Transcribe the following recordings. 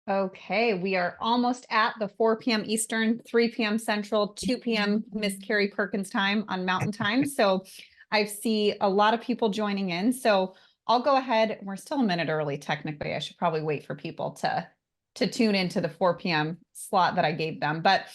Okay, we are almost at the 4 p.m. Eastern, 3 p.m. Central, 2 p.m. Miss Carrie Perkins time on Mountain Time. So I see a lot of people joining in. So I'll go ahead. We're still a minute early, technically. I should probably wait for people to tune into the 4 p.m. slot that I gave them. But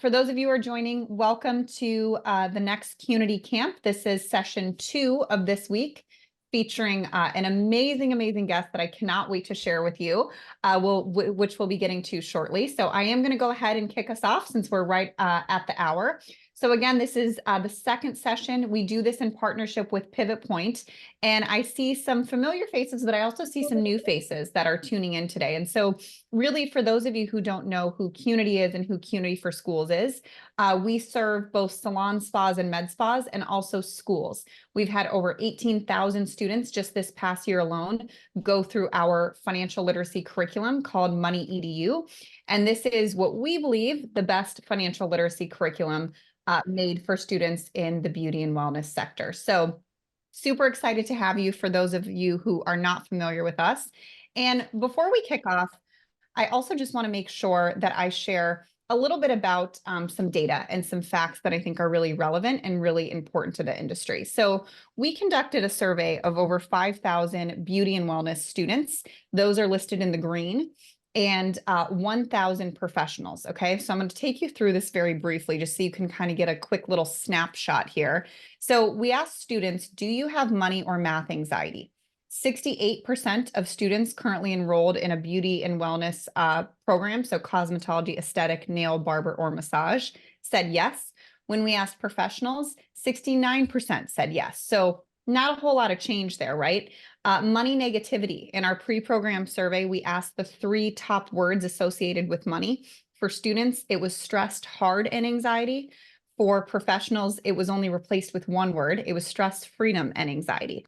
for those of you who are joining, welcome to the next Community Camp. This is session 2 of this week, featuring an amazing guest that I cannot wait to share with you, which we'll be getting to shortly. So I am going to go ahead and kick us off since we're right at the hour. So again, this is the second session. We do this in partnership with Pivot Point, and I see some familiar faces, but I also see some new faces that are tuning in today. And so really, for those of you who don't know who Community is and who Community for Schools is, we serve both salon spas and med spas and also schools. We've had over 18,000 students just this past year alone go through our financial literacy curriculum called Money EDU. And this is what we believe the best financial literacy curriculum made for students in the beauty and wellness sector. So super excited to have you for those of you who are not familiar with us. And before we kick off, I also just want to make sure that I share a little bit about some data and some facts that I think are really relevant and really important to the industry. So we conducted a survey of over 5,000 beauty and wellness students. Those are listed in the green, and 1,000 professionals. Okay, so I'm going to take you through this very briefly just so you can kind of get a quick little snapshot here. So we asked students, do you have money or math anxiety? 68% of students currently enrolled in a beauty and wellness program, so cosmetology, aesthetic, nail, barber, or massage, said yes. When we asked professionals, 69% said yes. So not a whole lot of change there, right? Money negativity. In our pre-program survey, we asked the 3 top words associated with money. For students, it was stressed, hard, and anxiety. For professionals, it was only replaced with 1 word. It was stress, freedom, and anxiety.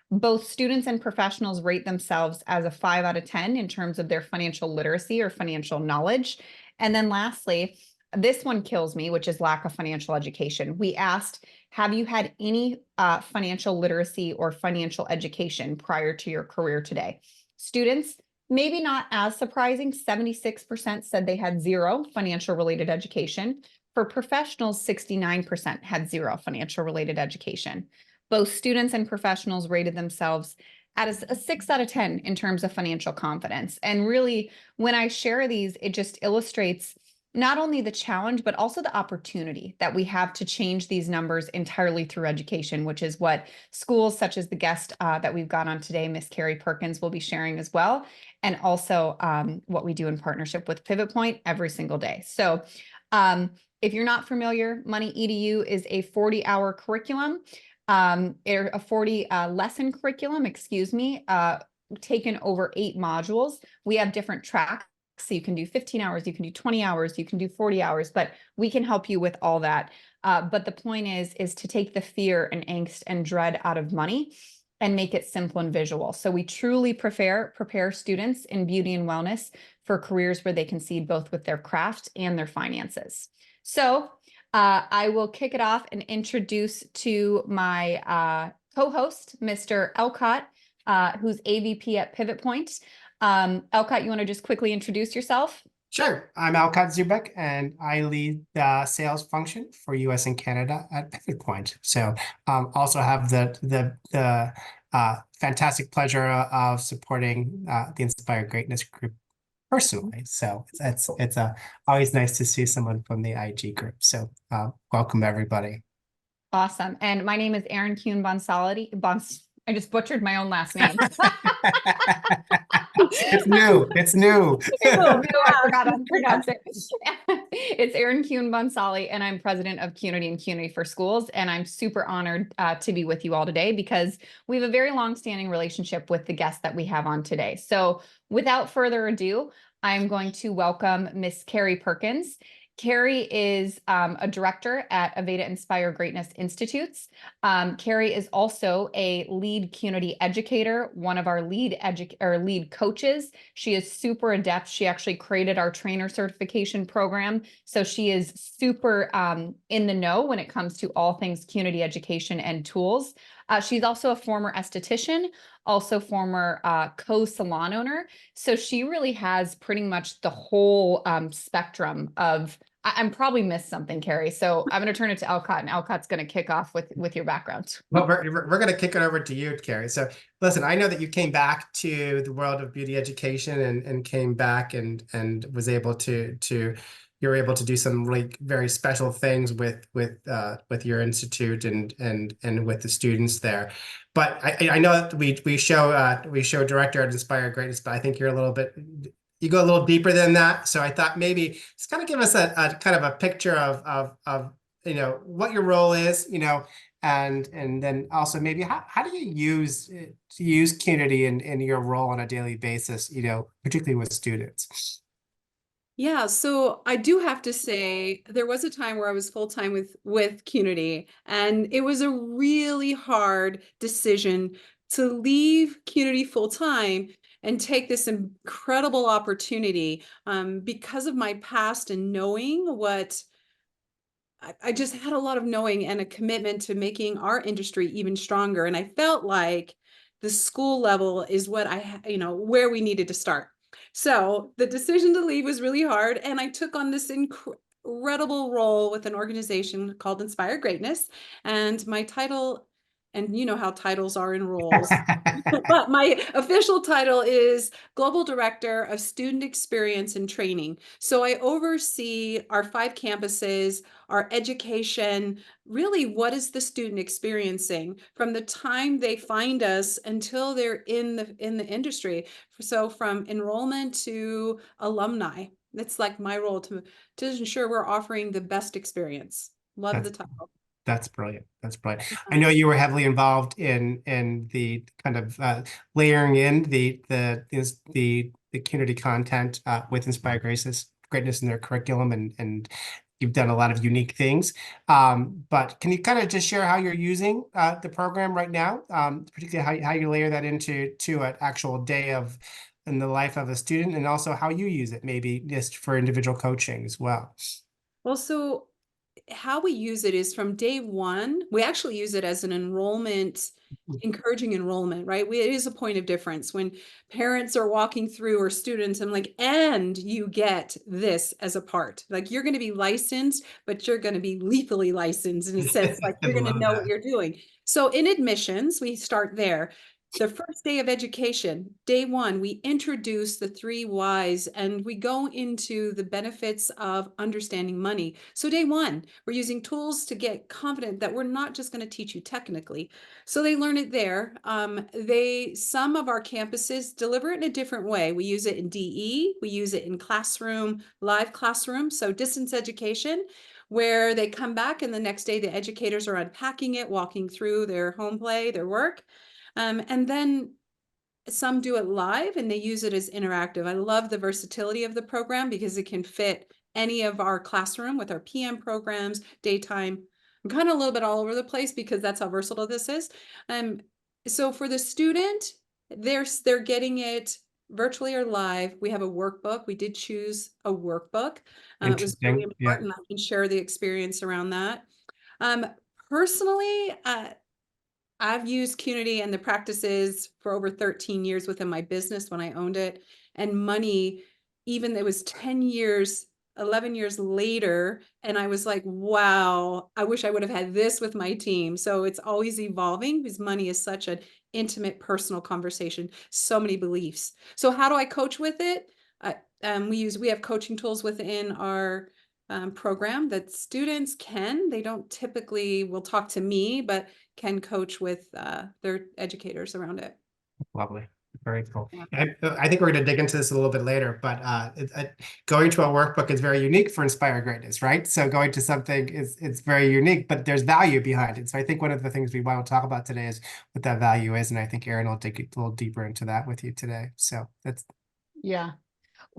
Both students and professionals rate themselves as a 5 out of 10 in terms of their financial literacy or financial knowledge. And then lastly, this one kills me, which is lack of financial education. We asked, have you had any financial literacy or financial education prior to your career today? Students, maybe not as surprising, 76% said they had 0 financial related education. For professionals, 69% had 0 financial related education. Both students and professionals rated themselves at a 6 out of 10 in terms of financial confidence. And really, when I share these, it just illustrates not only the challenge, but also the opportunity that we have to change these numbers entirely through education, which is what schools such as the guest that we've got on today, Miss Carrie Perkins, will be sharing as well. And also what we do in partnership with Pivot Point every single day. So if you're not familiar, Money EDU is a 40-hour curriculum, a 40 lesson curriculum, excuse me, taken over 8 modules. We have different tracks. So you can do 15 hours, you can do 20 hours, you can do 40 hours, but we can help you with all that. But the point is to take the fear and angst and dread out of money and make it simple and visual. So we truly prepare students in beauty and wellness for careers where they can succeed both with their craft and their finances. So I will kick it off and introduce to my co-host, Mr. Elcott, who's AVP at Pivot Point. Elcott, you want to just quickly introduce yourself? Sure. I'm Elcott Zubek, and I lead the sales function for US and Canada at Pivot Point. So also have the fantastic pleasure of supporting the Inspire Greatness group personally. So it's always nice to see someone from the IG group. So welcome, everybody. Awesome. And my name is Erin Kuhn-Bonsali. I just butchered my own last name. It's new. It's new. I forgot how to pronounce it. It's Erin Kuhn-Bonsali, and I'm president of Community and Community for Schools. And I'm super honored to be with you all today because we have a very long-standing relationship with the guests that we have on today. So without further ado, I'm going to welcome Miss Carrie Perkins. Carrie is a director at Aveda Inspire Greatness Institutes. Carrie is also a lead community educator, one of our lead coaches. She is super adept. She actually created our trainer certification program. So she is super in the know when it comes to all things community education and tools. She's also a former esthetician, also former co-salon owner. So she really has pretty much the whole spectrum of, I'm probably missed something, Carrie. So I'm going to turn it to Elcott, and Elcott's going to kick off with your background. Well, we're going to kick it over to you, Carrie. So listen, I know that you came back to the world of beauty education and came back and was able to you're able to do some like very special things with your institute and with the students there. But I know that we show director at Inspire Greatness, but I think you're a little bit, you go a little deeper than that. So I thought maybe just kind of give us a kind of a picture of what your role is, and then also maybe how do you use community in your role on a daily basis, particularly with students. Yeah, so I do have to say there was a time where I was full-time with Cunity, and it was a really hard decision to leave Cunity full-time and take this incredible opportunity because of my past and knowing what I just had a lot of knowing and a commitment to making our industry even stronger. And I felt like the school level is what where we needed to start. So the decision to leave was really hard. And I took on this incredible role with an organization called Inspire Greatness. And my title, and you know how titles are in roles, but my official title is Global Director of Student Experience and Training. So I oversee our 5 campuses, our education, really what is the student experiencing from the time they find us until they're in the industry. So from enrollment to alumni. It's like my role to ensure we're offering the best experience. Love the title. That's brilliant. That's brilliant. I know you were heavily involved in the kind of layering in the community content with Inspire Greatness in their curriculum, and you've done a lot of unique things. But can you kind of just share how you're using the program right now, particularly how you layer that into an actual day in the life of a student, and also how you use it, maybe just for individual coaching as well. Well, so how we use it is from day one, we actually use it as an enrollment, encouraging enrollment, right? It is a point of difference when parents are walking through or students and like, and you get this as a part, like you're going to be licensed, but you're going to be lethally licensed in a sense, like you're going to know what you're doing. So in admissions, we start there. The first day of education, day one, we introduce the 3 whys and we go into the benefits of understanding money. So day one, we're using tools to get confident that we're not just going to teach you technically. So they learn it there. Some of our campuses deliver it in a different way. We use it in DE, we use it in classroom, live classroom, so distance education, where they come back and the next day the educators are unpacking it, walking through their home play, their work. And then some do it live and they use it as interactive. I love the versatility of the program because it can fit any of our classroom with our PM programs, daytime. I'm kind of a little bit all over the place because that's how versatile this is. So for the student, they're getting it virtually or live. We have a workbook. We did choose a workbook. It was really important. I can share the experience around that. Personally, I've used Cunity and the practices for over 13 years within my business when I owned it. And money, even it was 10 years, 11 years later, and I was like, wow, I wish I would have had this with my team. So it's always evolving because money is such an intimate, personal conversation, so many beliefs. So how do I coach with it? We have coaching tools within our program that students they don't typically will talk to me, but can coach with their educators around it. Lovely. Very cool. Yeah. I think we're going to dig into this a little bit later, but going to a workbook is very unique for Inspire Greatness, right? So going to something it's very unique, but there's value behind it. So I think one of the things we want to talk about today is what that value is, and I think Erin will dig a little deeper into that with you today. So that's Yeah.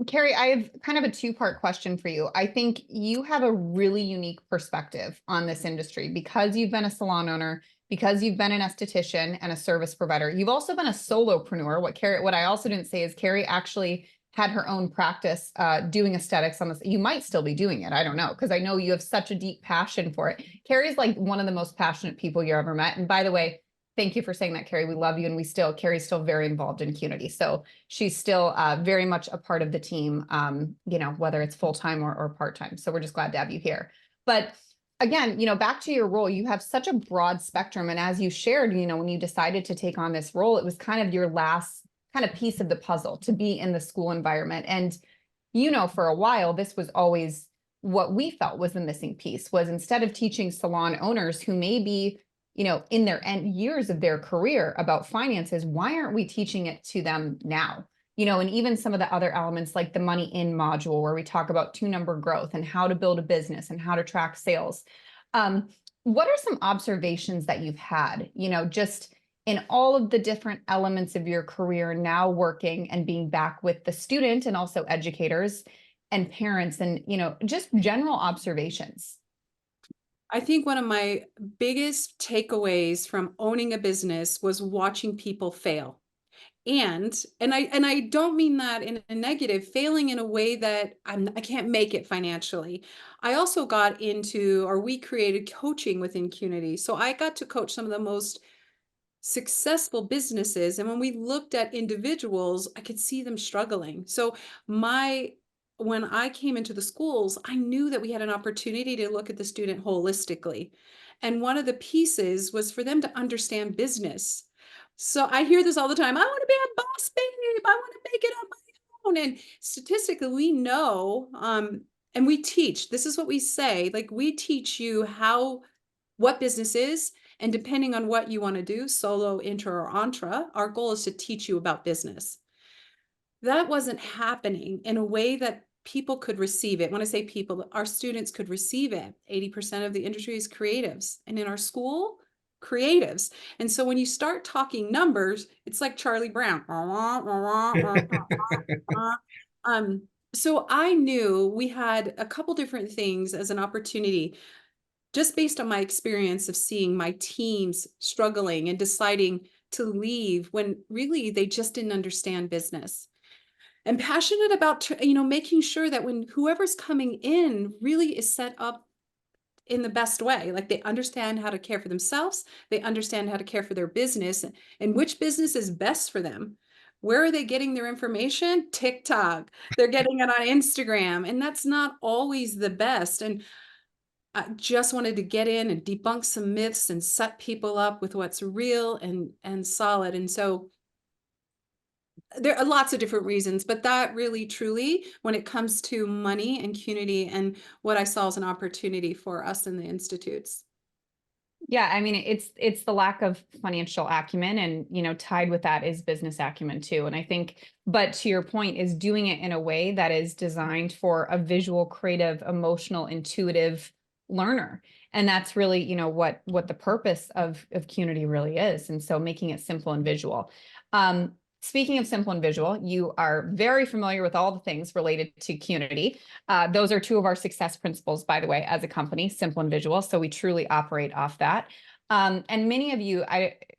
Carrie, I have kind of a 2-part question for you. I think you have a really unique perspective on this industry because you've been a salon owner, because you've been an esthetician and a service provider. You've also been a solopreneur. What I also didn't say is Carrie actually had her own practice doing aesthetics on this. You might still be doing it. I don't know, because I know you have such a deep passion for it. Carrie's like one of the most passionate people you ever met. And by the way, thank you for saying that, Carrie. We love you. And Carrie's still very involved in community. So she's still very much a part of the team, whether it's full-time or part-time. So we're just glad to have you here. But again, back to your role, you have such a broad spectrum. And as you shared, when you decided to take on this role, it was kind of your last kind of piece of the puzzle to be in the school environment. And, for a while, this was always what we felt was the missing piece, was instead of teaching salon owners who may be, in their end years of their career about finances, why aren't we teaching it to them now? And even some of the other elements like the money in module where we talk about 2-number growth and how to build a business and how to track sales. What are some observations that you've had, just in all of the different elements of your career now working and being back with the student and also educators and parents and, just general observations? I think one of my biggest takeaways from owning a business was watching people fail. And I don't mean that in a negative, failing in a way that I can't make it financially. I also we created coaching within Cunity. So I got to coach some of the most successful businesses. And when we looked at individuals, I could see them struggling. So when I came into the schools, I knew that we had an opportunity to look at the student holistically. And one of the pieces was for them to understand business. So I hear this all the time. I want to be a boss babe. I want to make it on my own. And statistically, we know, and we teach, this is what we say, like we teach you what business is. And depending on what you want to do, solo, intra, or entre, our goal is to teach you about business. That wasn't happening in a way that people could receive it. When I say people, our students could receive it. 80% of the industry is creatives. And in our school, creatives. And so when you start talking numbers, it's like Charlie Brown. So I knew we had a couple different things as an opportunity, just based on my experience of seeing my teams struggling and deciding to leave when really they just didn't understand business. And passionate about, making sure that when whoever's coming in really is set up in the best way, like they understand how to care for themselves, they understand how to care for their business and which business is best for them. Where are they getting their information? TikTok. They're getting it on Instagram, and that's not always the best. And I just wanted to get in and debunk some myths and set people up with what's real and solid. And so there are lots of different reasons, but that really truly, when it comes to money and Cunity and what I saw as an opportunity for us in the institutes. Yeah, I mean, it's the lack of financial acumen and, tied with that is business acumen too. And I think, but to your point, is doing it in a way that is designed for a visual, creative, emotional, intuitive learner. And that's really, what the purpose of Cunity really is. And so making it simple and visual. Speaking of simple and visual, you are very familiar with all the things related to Cunity. Those are 2 of our success principles, by the way, as a company, simple and visual. So we truly operate off that. And many of you,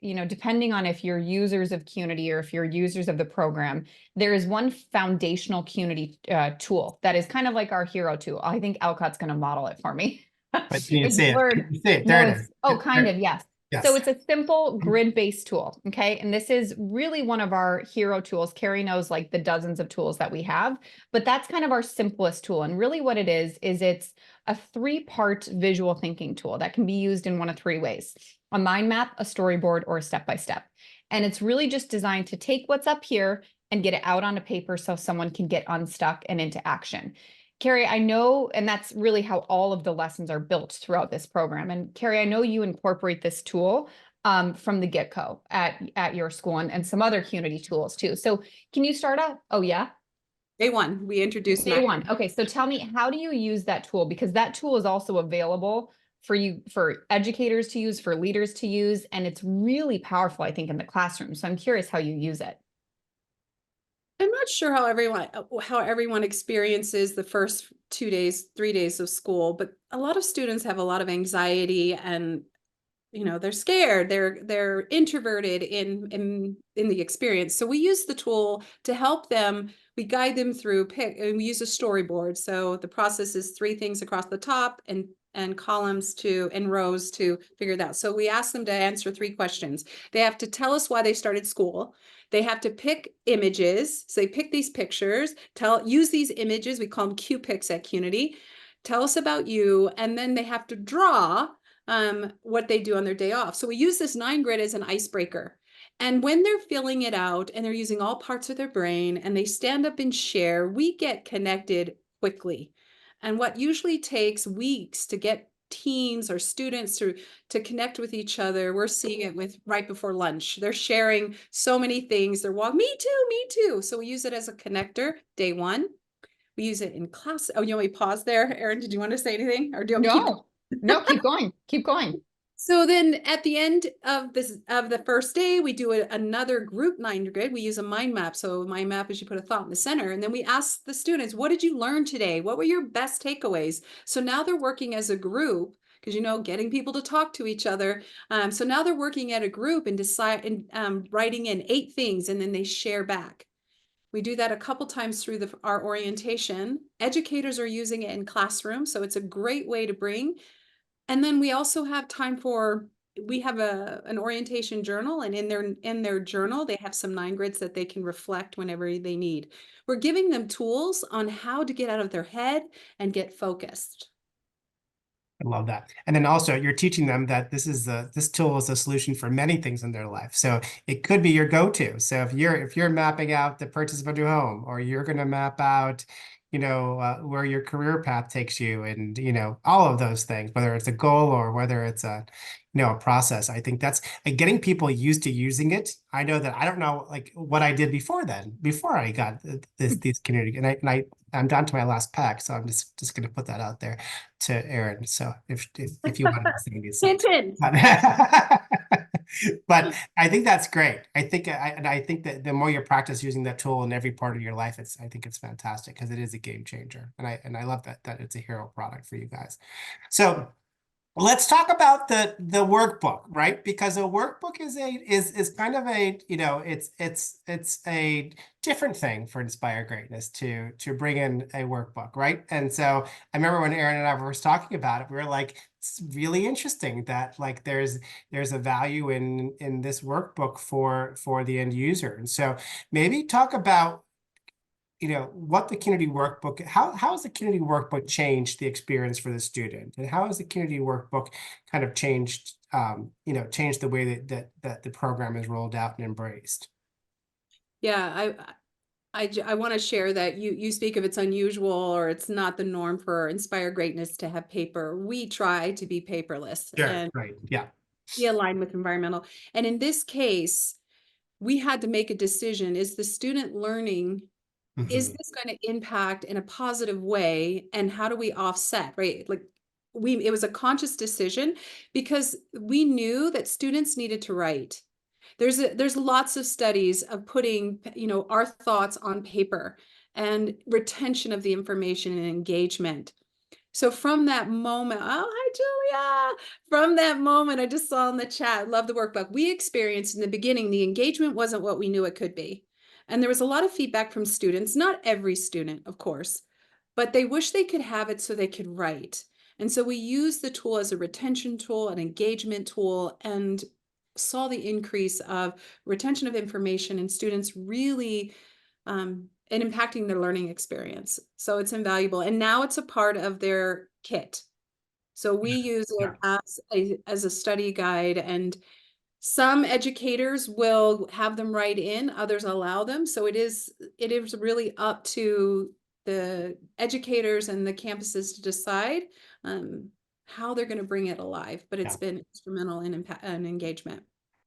depending on if you're users of Cunity or if you're users of the program, there is one foundational Cunity tool that is kind of like our hero tool. I think Alcott's going to model it for me. But you see it. You see it. No, There it is. oh, kind of, yes. Yes. So it's a simple grid-based tool, okay? And this is really one of our hero tools. Carrie knows like the dozens of tools that we have, but that's kind of our simplest tool. And really what it is it's a 3-part visual thinking tool that can be used in one of 3 ways: a mind map, a storyboard, or a step-by-step. And it's really just designed to take what's up here and get it out onto paper so someone can get unstuck and into action. Carrie, I know, and that's really how all of the lessons are built throughout this program. And Carrie, I know you incorporate this tool from the get-go at your school and some other Cunity tools too. So can you start out? Oh, yeah. Day one, we introduced Day one. Okay, so tell me, how do you use that tool? Because that tool is also available for educators to use, for leaders to use, and it's really powerful, I think, in the classroom. So I'm curious how you use it. I'm not sure how everyone experiences the first 2 days, 3 days of school, but a lot of students have a lot of anxiety and they're scared, they're introverted in the experience. So we use the tool to help them. We guide them through and we use a storyboard. So the process is 3 things across the top and and columns and rows to figure that out. So we ask them to answer 3 questions. They have to tell us why they started school. They have to pick images. So they pick these pictures, use these images. We call them Q picks at CUNY. Tell us about you. And then they have to draw what they do on their day off. So we use this 9 grid as an icebreaker. And when they're filling it out and they're using all parts of their brain and they stand up and share, we get connected quickly. And what usually takes weeks to get teams or students to connect with each other, we're seeing it with right before lunch. They're sharing so many things. They're walking, me too, me too. So we use it as a connector, day 1. We use it in class. Oh, you want me to pause there? Erin, did you want to say anything? Or do you want me to keep going? No, keep going. Keep going. So then at the end of the first day, we do another group 9 grid. We use a mind map. So a mind map is you put a thought in the center, and then we ask the students, what did you learn today? What were your best takeaways? So now they're working as a group, because getting people to talk to each other. So now they're working at a group and writing in 8 things, and then they share back. We do that a couple times through our orientation. Educators are using it in classrooms, so it's a great way to bring. And then we also have time we have an orientation journal, and in their journal, they have some 9 grids that they can reflect whenever they need. We're giving them tools on how to get out of their head and get focused. I love that. And then also you're teaching them that this tool is a solution for many things in their life. So it could be your go-to. So if you're mapping out the purchase of a new home, or you're going to map out, where your career path takes you, and, all of those things, whether it's a goal or whether it's a process. I think that's getting people used to using it. I know that I don't know like what I did before I got these community, and I'm down to my last pack, so I'm just going to put that out there to Erin. So if you want to say anything, but I think that's great. I think that the more you practice using that tool in every part of your life, I think it's fantastic, because it is a game changer, and I love that it's a hero product for you guys. So let's talk about the workbook, right? Because a workbook is kind of a, it's a different thing for Inspire Greatness to bring in a workbook, right? And so I remember when Erin and I were talking about it, we were like, it's really interesting that like there's a value in this workbook for the end user. And so maybe talk about what the community workbook, how has the community workbook changed the experience for the student, and how has the community workbook kind of changed the way that the program is rolled out and embraced? Yeah, I want to share that you speak of it's unusual, or it's not the norm for Inspire Greatness to have paper. We try to be paperless and Right. Yeah. be aligned with environmental. And in this case, we had to make a decision. Is the student learning, is this going to impact in a positive way? And how do we offset, right? Like it was a conscious decision, because we knew that students needed to write. There's lots of studies of putting, our thoughts on paper, and retention of the information and engagement. So from that moment, oh, hi, Julia. From that moment, I just saw in the chat, love the workbook. We experienced in the beginning, the engagement wasn't what we knew it could be. And there was a lot of feedback from students, not every student, of course, but they wish they could have it so they could write. And so we use the tool as a retention tool, an engagement tool, and saw the increase of retention of information and students really and impacting their learning experience. So it's invaluable. And now it's a part of their kit. So we use it as a study guide, and some educators will have them write in, others allow them. So it is really up to the educators and the campuses to decide how they're going to bring it alive. But it's been instrumental in impact and engagement.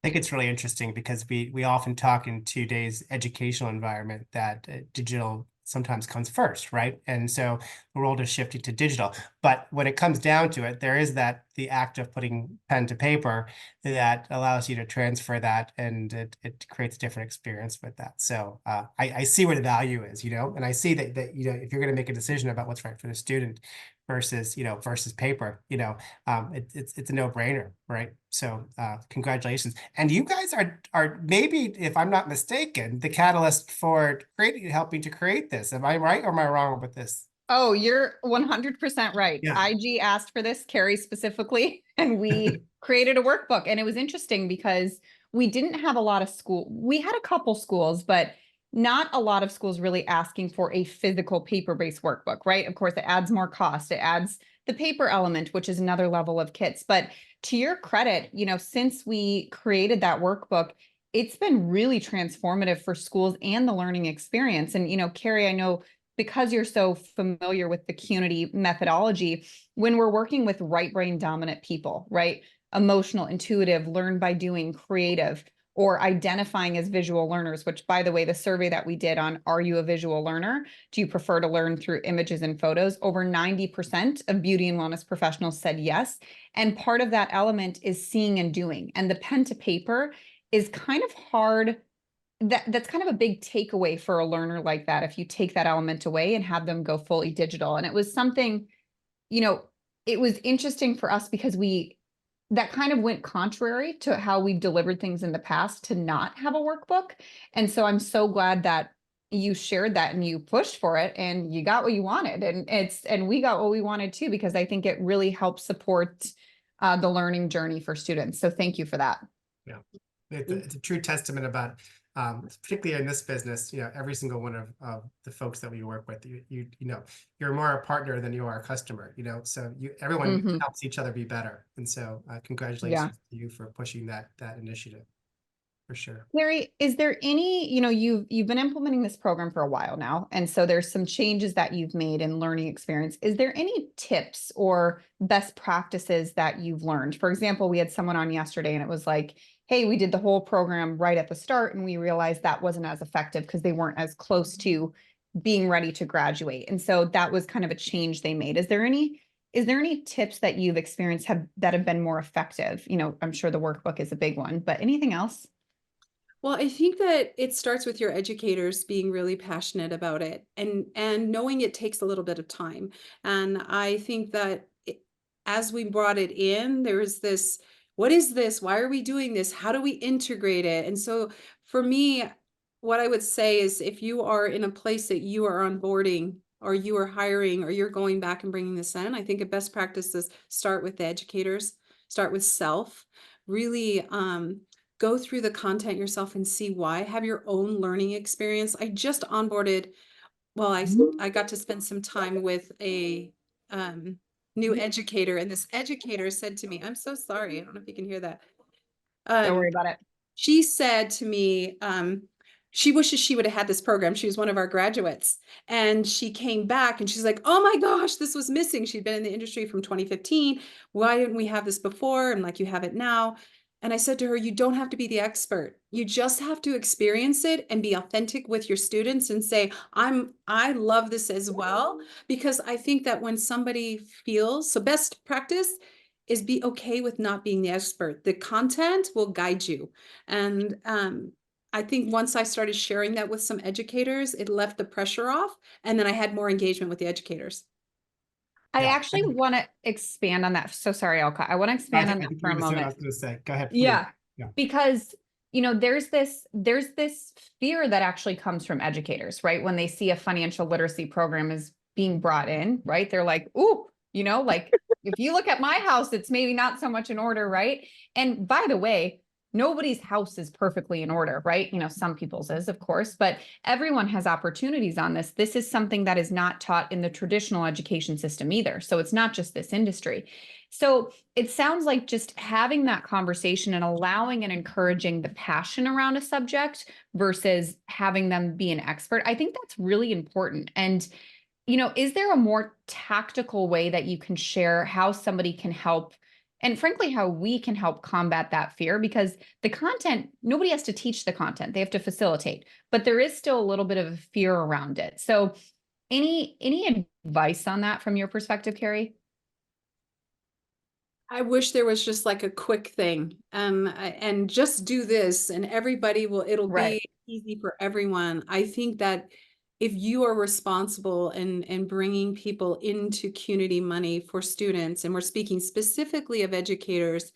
I think it's really interesting, because we often talk in today's educational environment that digital sometimes comes first, right? And so the world is shifting to digital. But when it comes down to it, there is the act of putting pen to paper that allows you to transfer that, and it creates a different experience with that. So I see where the value is, and I see that if you're going to make a decision about what's right for the student versus paper, it's a no-brainer, right? So congratulations. And you guys are maybe, if I'm not mistaken, the catalyst for helping to create this. Am I right, or am I wrong with this? Oh, you're 100% right. Yeah. IG asked for this, Carrie specifically, and we created a workbook. And it was interesting because we didn't have a lot of school. We had a couple schools, but not a lot of schools really asking for a physical paper-based workbook, right? Of course, it adds more cost. It adds the paper element, which is another level of kits. But to your credit, since we created that workbook, it's been really transformative for schools and the learning experience. And, Carrie, I know because you're so familiar with the CUNY methodology, when we're working with right brain dominant people, right? Emotional, intuitive, learn by doing, creative, or identifying as visual learners, which, by the way, the survey that we did on Are You a Visual Learner? Do you prefer to learn through images and photos? Over 90% of beauty and wellness professionals said yes. And part of that element is seeing and doing. And the pen to paper is kind of hard. That's kind of a big takeaway for a learner like that, if you take that element away and have them go fully digital. And it was something, it was interesting for us because that kind of went contrary to how we've delivered things in the past to not have a workbook. And so I'm so glad that you shared that and you pushed for it and you got what you wanted. And we got what we wanted too, because I think it really helps support the learning journey for students. So thank you for that. Yeah, it's a true testament about, particularly in this business, every single one of the folks that we work with, you're more a partner than you are a customer, so everyone helps each other be better. And so congratulations to you for pushing that initiative, for sure. Carrie, is there any, you've been implementing this program for a while now, and so there's some changes that you've made in learning experience. Is there any tips or best practices that you've learned? For example, we had someone on yesterday and it was like, hey, we did the whole program right at the start and we realized that wasn't as effective because they weren't as close to being ready to graduate. And so that was kind of a change they made. Is there any tips that you've experienced that have been more effective? I'm sure the workbook is a big one, but anything else? Well, I think that it starts with your educators being really passionate about it and knowing it takes a little bit of time. And I think that as we brought it in, there was this, what is this? Why are we doing this? How do we integrate it? And so for me, what I would say is if you are in a place that you are onboarding or you are hiring or you're going back and bringing this in, I think a best practice is start with the educators, start with self, really go through the content yourself and see why. Have your own learning experience. I just onboarded, well, I got to spend some time with a new educator, and this educator said to me, I'm so sorry, I don't know if you can hear that. Don't worry about it. She said to me, she wishes she would have had this program. She was one of our graduates, and she came back and she's like, oh my gosh, this was missing. She'd been in the industry from 2015. Why didn't we have this before? And like, you have it now. And I said to her, you don't have to be the expert. You just have to experience it and be authentic with your students and say, I love this as well. Because I think that when somebody feels, so best practice is be okay with not being the expert. The content will guide you. And I think once I started sharing that with some educators, it left the pressure off. And then I had more engagement with the educators. I actually want to expand on that. So sorry, Alka. I want to expand on that for a moment. I was going to say, go ahead. Yeah. Because, there's this fear that actually comes from educators, right? When they see a financial literacy program is being brought in, right? They're like, ooh, like if you look at my house, it's maybe not so much in order, right? And by the way, nobody's house is perfectly in order, right? Some people's is, of course, but everyone has opportunities on this. This is something that is not taught in the traditional education system either. So it's not just this industry. So it sounds like just having that conversation and allowing and encouraging the passion around a subject versus having them be an expert. I think that's really important. And, is there a more tactical way that you can share how somebody can help, and frankly, how we can help combat that fear? Because the content, nobody has to teach the content, they have to facilitate, but there is still a little bit of a fear around it. So any advice on that from your perspective, Carrie? I wish there was just like a quick thing, and just do this and everybody will, it'll be easy for everyone. I think that if you are responsible and bringing people into CUNY money for students, and we're speaking specifically of educators,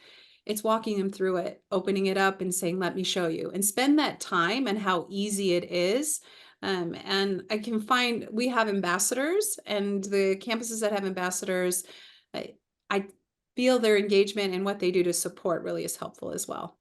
it's walking them through it, opening it up and saying, let me show you, and spend that time and how easy it is. And I can find, we have ambassadors, and the campuses that have ambassadors, I feel their engagement and what they do to support really is helpful as well.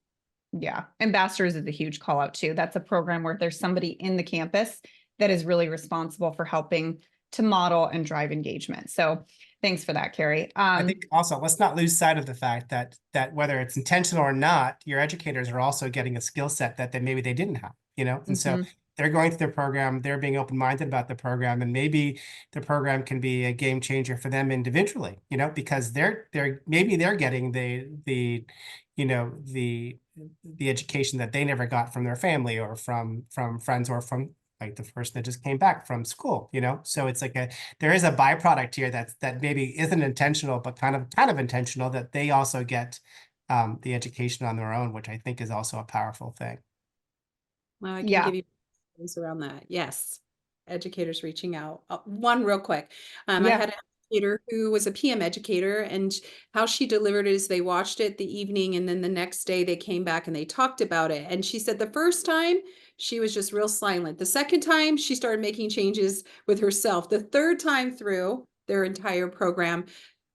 Yeah. Ambassadors is a huge call out too. That's a program where there's somebody in the campus that is really responsible for helping to model and drive engagement. So thanks for that, Carrie. I think also let's not lose sight of the fact that whether it's intentional or not, your educators are also getting a skill set that maybe they didn't have, and so they're going through their program, they're being open-minded about the program, and maybe the program can be a game changer for them individually, because they're maybe they're getting the education that they never got from their family or from friends or from like the person that just came back from school, so it's like there is a byproduct here that maybe isn't intentional, but kind of intentional, that they also get the education on their own, which I think is also a powerful thing. Well, I can give you things around that. Yes. Educators reaching out. One real quick. I had an educator who was a PM educator, and how she delivered it is they watched it the evening, and then the next day they came back and they talked about it. And she said the first time she was just real silent. The second time she started making changes with herself. The third time through their entire program,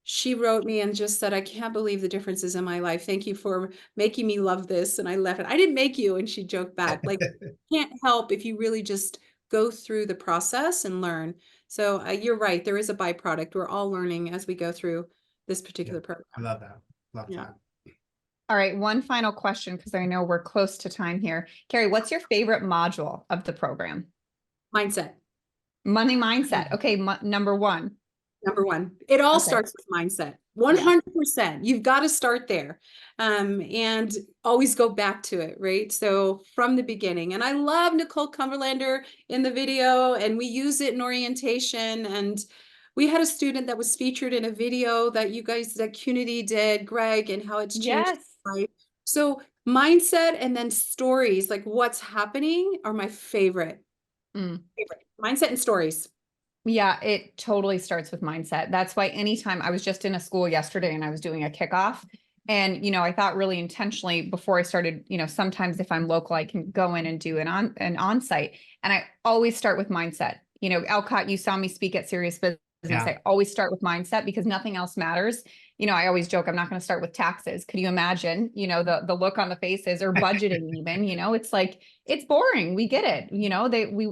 she wrote me and just said, I can't believe the differences in my life. Thank you for making me love this. And I left it. I didn't make you. And she joked back, like, can't help if you really just go through the process and learn. So you're right. There is a byproduct. We're all learning as we go through this particular program. I love that. Love that. All right. One final question, because I know we're close to time here. Carrie, what's your favorite module of the program? Mindset. Money mindset. Okay. Number one. Number one. It all starts with mindset. 100%. You've got to start there, and always go back to it, right? So from the beginning. And I love Nicole Cumberlander in the video, and we use it in orientation. And we had a student that was featured in a video that you guys, that CUNY did, Greg, and how it's changed life. So mindset and then stories, like what's happening, are my favorite. Mindset and stories. Yeah, it totally starts with mindset. That's why anytime I was just in a school yesterday and I was doing a kickoff, and, I thought really intentionally before I started, sometimes if I'm local, I can go in and do an on-site. And I always start with mindset. Alcott, you saw me speak at Serious Business. I always start with mindset because nothing else matters. I always joke, I'm not going to start with taxes. Could you imagine, the look on the faces, or budgeting even, it's like, it's boring. We get it.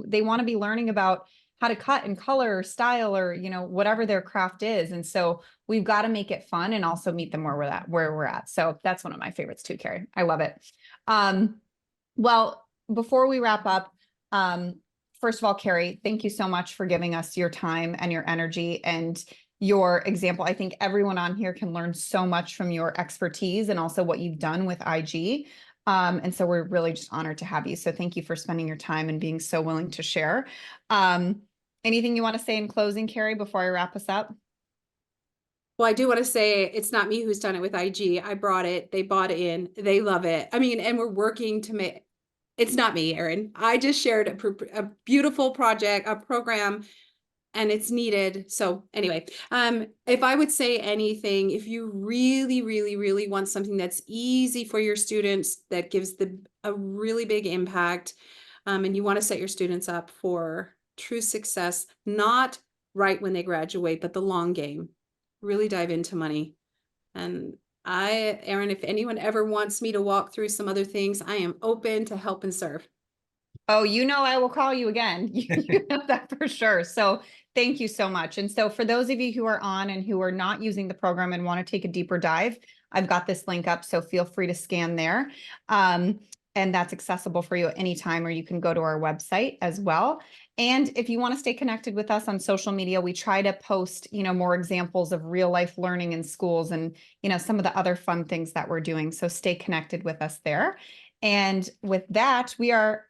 They want to be learning about how to cut and color or style, or, whatever their craft is. And so we've got to make it fun and also meet them where we're at. So that's one of my favorites too, Carrie. I love it. Well, before we wrap up, first of all, Carrie, thank you so much for giving us your time and your energy and your example. I think everyone on here can learn so much from your expertise and also what you've done with IG. And so we're really just honored to have you. So thank you for spending your time and being so willing to share. Anything you want to say in closing, Carrie, before I wrap us up? Well, I do want to say it's not me who's done it with IG. I brought it. They bought in. They love it. I mean, and we're working to make, it's not me, Erin. I just shared a beautiful project, a program, and it's needed. So anyway, if I would say anything, if you really, really, really want something that's easy for your students, that gives a really big impact, and you want to set your students up for true success, not right when they graduate, but the long game, really dive into money. And Erin, if anyone ever wants me to walk through some other things, I am open to help and serve. Oh, I will call you again. You know that for sure. So thank you so much. And so for those of you who are on and who are not using the program and want to take a deeper dive, I've got this link up, so feel free to scan there. And that's accessible for you at any time, or you can go to our website as well. And if you want to stay connected with us on social media, we try to post, more examples of real life learning in schools and, some of the other fun things that we're doing. So stay connected with us there. And with that,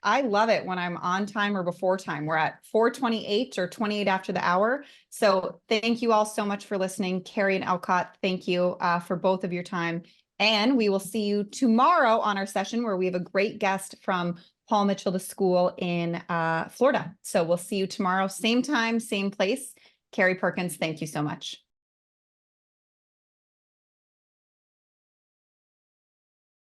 I love it when I'm on time or before time. We're at 4:28 or 28 after the hour. So thank you all so much for listening. Carrie and Alcott, thank you for both of your time. And we will see you tomorrow on our session, where we have a great guest from Paul Mitchell School in Florida. So we'll see you tomorrow, same time, same place. Carrie Perkins, thank you so much.